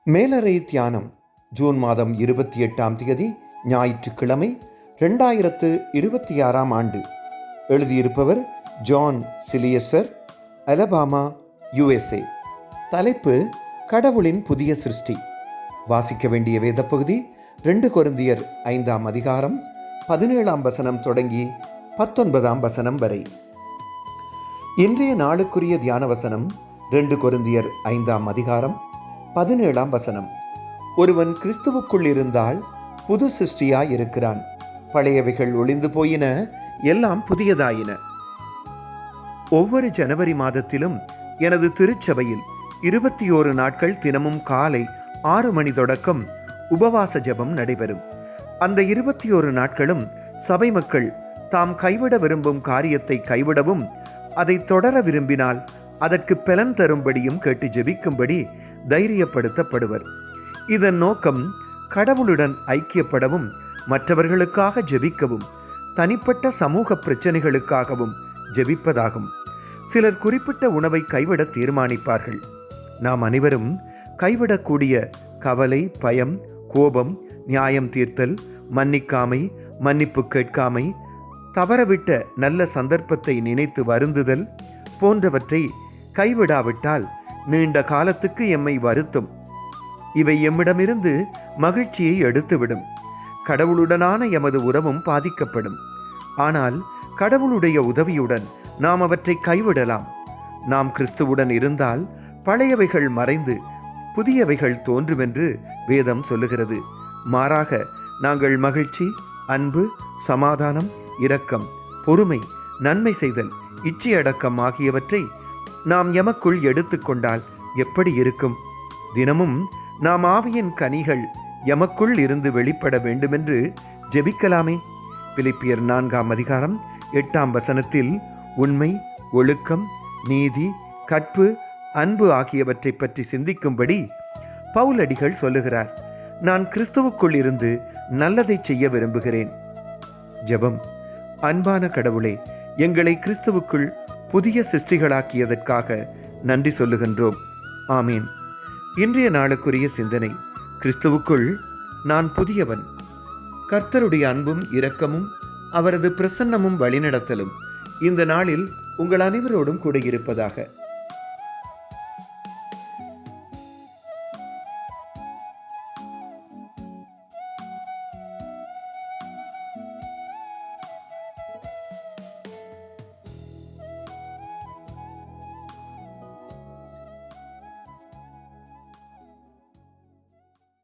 மேலறை தியானம் ஜூன் மாதம் 28ஆம் தேதி ஞாயிற்றுக்கிழமை 2026ஆம் ஆண்டு. எழுதியிருப்பவர் ஜான் சிலியசர், அலபாமா, USA. தலைப்பு கடவுளின் புதிய சிருஷ்டி. வாசிக்க வேண்டிய வேத பகுதி 2 கொரிந்தியர் 5ஆம் அதிகாரம் 17ஆம் வசனம் தொடங்கி 19ஆம் வசனம் வரை. இன்றைய நாளுக்குரிய தியான வசனம் 2 கொரிந்தியர் 5ஆம் அதிகாரம் 17ஆம் வசனம். ஒருவன் கிறிஸ்துவுக்குள் இருந்தால் புது சிருஷ்டியாய் இருக்கிறான், பழையவைகள் ஒளிந்து போயின, எல்லாம் புதியதாயின. ஒவ்வொரு ஜனவரி மாதத்திலும் எனது திருச்சபையில் 21 நாட்கள் தினமும் காலை 6 மணி தொடக்கம் உபவாச ஜெபம் நடைபெறும். அந்த 21 நாட்களும் சபை மக்கள் தாம் கைவிட விரும்பும் காரியத்தை கைவிடவும், அதை தொடர விரும்பினால் அதற்கு பலன் தரும்படியும் கேட்டு ஜெபிக்கும்படி தைரியப்படுத்தப்படுவர். இதன் நோக்கம் கடவுளுடன் ஐக்கியப்படவும், மற்றவர்களுக்காக ஜெபிக்கவும், தனிப்பட்ட சமூக பிரச்சனைகளுக்காகவும் ஜெபிப்பதாகும். சிலர் குறிப்பிட்ட உணவை கைவிட தீர்மானிப்பார்கள். நாம் அனைவரும் கைவிடக்கூடிய கவலை, பயம், கோபம், நியாயம் தீர்த்தல், மன்னிக்காமை, மன்னிப்பு கேட்காமை, தவறவிட்ட நல்ல சந்தர்ப்பத்தை நினைத்து வருந்துதல் போன்றவற்றை கைவிடாவிட்டால் நீண்ட காலத்துக்கு எம்மை வருத்தும். இவை எம்மிடமிருந்து மகிழ்ச்சியை எடுத்துவிடும். கடவுளுடனான எமது உறவும் பாதிக்கப்படும். ஆனால் கடவுளுடைய உதவியுடன் நாம் அவற்றை கைவிடலாம். நாம் கிறிஸ்துவுடன் இருந்தால் பழையவைகள் மறைந்து புதியவைகள் தோன்றுமென்று வேதம் சொல்லுகிறது. மாறாக நாங்கள் மகிழ்ச்சி, அன்பு, சமாதானம், இரக்கம், பொறுமை, நன்மை செய்தல், இச்சையடக்கம் ஆகியவற்றை நாம் எமக்குள் எடுத்துக்கொண்டால் எப்படி இருக்கும்? தினமும் நாம் ஆவியின் கனிகள் எமக்குள் இருந்து வெளிப்பட வேண்டுமென்று ஜெபிக்கலாமே. பிலிப்பியர் 4ஆம் அதிகாரம் 8ஆம் வசனத்தில் உண்மை, ஒழுக்கம், நீதி, கற்பு, அன்பு ஆகியவற்றை பற்றி சிந்திக்கும்படி பவுலடிகள் சொல்லுகிறார். நான் கிறிஸ்துவுக்குள் இருந்து நல்லதை செய்ய விரும்புகிறேன். ஜெபம். அன்பான கடவுளே, எங்களை கிறிஸ்துவுக்குள் புதிய சிருஷ்டிகளாக்கியதற்காக நன்றி சொல்லுகின்றோம். ஆமீன். இன்றைய நாளுக்குரிய சிந்தனை. கிறிஸ்துவுக்குள் நான் புதியவன். கர்த்தருடைய அன்பும் இரக்கமும் அவரது பிரசன்னமும் வழிநடத்தலும் இந்த நாளில் உங்கள் அனைவரோடும் கூட இருப்பதாக.